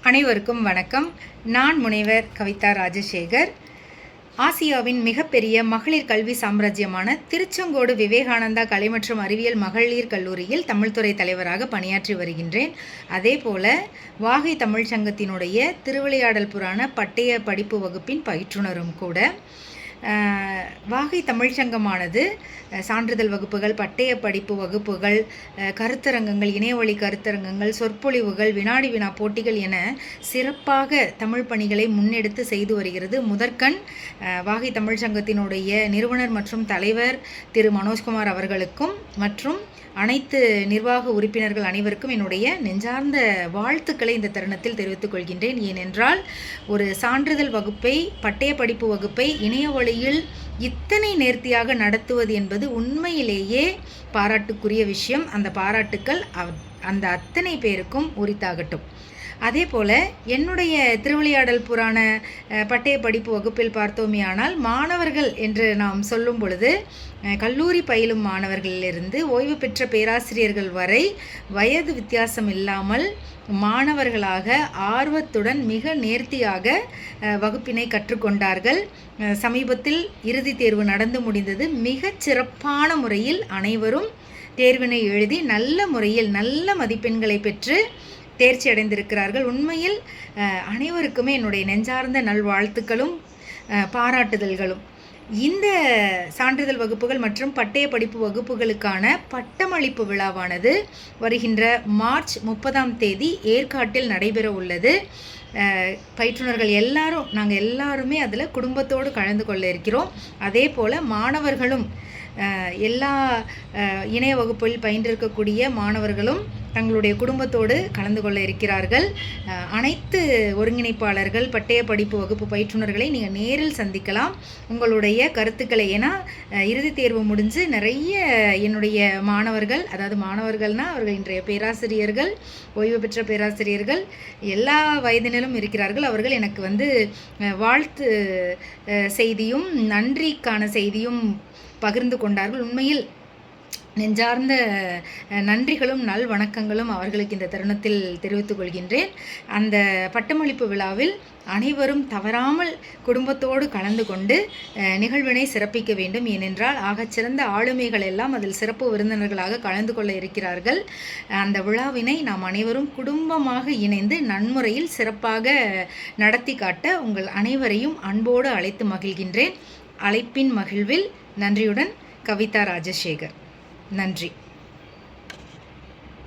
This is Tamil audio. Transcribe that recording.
அனைவருக்கும் வணக்கம். நான் முனைவர் கவிதா ராஜசேகர். ஆசியாவின் மிகப்பெரிய மகளிர் கல்வி சாம்ராஜ்யமான திருச்செங்கோடு விவேகானந்தா கலை மற்றும் அறிவியல் மகளிர் கல்லூரியில் தமிழ்துறை தலைவராக பணியாற்றி வருகின்றேன். அதேபோல வாகை தமிழ்ச் சங்கத்தினுடைய திருவிளையாடல் புராண பட்டய படிப்பு வகுப்பின் பயிற்றுனரும் கூட. வாகை தமிழ்ச்சங்கமானது சான்றிதழ் வகுப்புகள், பட்டய படிப்பு வகுப்புகள், கருத்தரங்கங்கள், இணையவழி கருத்தரங்கங்கள், சொற்பொழிவுகள், வினாடி வினா போட்டிகள் என சிறப்பாக தமிழ் பணிகளை முன்னெடுத்து செய்து வருகிறது. முதற்கண் வாகை தமிழ்ச்சங்கத்தினுடைய நிறுவனர் மற்றும் தலைவர் திரு மனோஜ்குமார் அவர்களுக்கும் மற்றும் அனைத்து நிர்வாக உறுப்பினர்கள் அனைவருக்கும் என்னுடைய நெஞ்சார்ந்த வாழ்த்துக்களை இந்த தருணத்தில் தெரிவித்துக் கொள்கின்றேன். ஏனென்றால் ஒரு சான்றிதழ் வகுப்பை, பட்டய படிப்பு வகுப்பை இணைய வழியில் இத்தனை நேர்த்தியாக நடத்துவது என்பது உண்மையிலேயே பாராட்டுக்குரிய விஷயம். அந்த பாராட்டுக்கள் அந்த அத்தனை பேருக்கும் உரித்தாகட்டும். அதே போல் என்னுடைய திருவிளையாடல் புராண பட்டய படிப்பு வகுப்பில் பார்த்தோமேயானால் மாணவர்கள் என்று நாம் சொல்லும் பொழுது கல்லூரி பயிலும் மாணவர்களிலிருந்து ஓய்வு பெற்ற பேராசிரியர்கள் வரை வயது வித்தியாசம் இல்லாமல் மாணவர்களாக ஆர்வத்துடன் மிக நேர்த்தியாக வகுப்பினை கற்றுக்கொண்டார்கள். சமீபத்தில் இறுதித் தேர்வு நடந்து முடிந்தது. மிகச் சிறப்பான முறையில் அனைவரும் தேர்வினை எழுதி நல்ல முறையில் நல்ல மதிப்பெண்களை பெற்று தேர்ச்சி அடைந்திருக்கிறார்கள். உண்மையில் அனைவருக்குமே என்னுடைய நெஞ்சார்ந்த நல்வாழ்த்துக்களும் பாராட்டுதல்களும். இந்த சான்றிதழ் வகுப்புகள் மற்றும் பட்டய படிப்பு வகுப்புகளுக்கான பட்டமளிப்பு விழாவானது வருகின்ற மார்ச் 30 ஏற்காட்டில் நடைபெற உள்ளது. பயிற்றுனர்கள் நாங்கள் எல்லாருமே அதில் குடும்பத்தோடு கலந்து கொள்ள இருக்கிறோம். அதே போல் மாணவர்களும் எல்லா இணைய வகுப்பில் பயின்றிருக்கக்கூடிய மாணவர்களும் தங்களுடைய குடும்பத்தோடு கலந்து கொள்ள இருக்கிறார்கள். அனைத்து ஒருங்கிணைப்பாளர்கள், பட்டய படிப்பு வகுப்பு பயிற்றுனர்களை நீங்கள் நேரில் சந்திக்கலாம். உங்களுடைய கருத்துக்களை, ஏன்னா இறுதித் தேர்வு முடிஞ்சு நிறைய என்னுடைய மாணவர்கள், அதாவது மாணவர்கள்னால் அவர்கள் இன்றைய பேராசிரியர்கள், ஓய்வு பெற்ற பேராசிரியர்கள், எல்லா வயதினிலும் இருக்கிறார்கள். அவர்கள் எனக்கு வாழ்த்து செய்தியும் நன்றிக்கான செய்தியும் பகிர்ந்து கொண்டார்கள். உண்மையில் நெஞ்சார்ந்த நன்றிகளும் நல் வணக்கங்களும் அவர்களுக்கு இந்த தருணத்தில் தெரிவித்துக் கொள்கின்றேன். அந்த பட்டமளிப்பு விழாவில் அனைவரும் தவறாமல் குடும்பத்தோடு கலந்து கொண்டு நிகழ்வினை சிறப்பிக்க வேண்டும். ஏனென்றால் ஆகச்சிறந்த ஆளுமைகள் எல்லாம் அதில் சிறப்பு விருந்தினர்களாக கலந்து கொள்ள இருக்கிறார்கள். அந்த விழாவினை நாம் அனைவரும் குடும்பமாக இணைந்து நன்முறையில் சிறப்பாக நடத்தி காட்ட உங்கள் அனைவரையும் அன்போடு அழைத்து மகிழ்கின்றேன். அழைப்பின் மகிழ்வில் நன்றியுடன் கவிதா ராஜசேகர். நன்றி.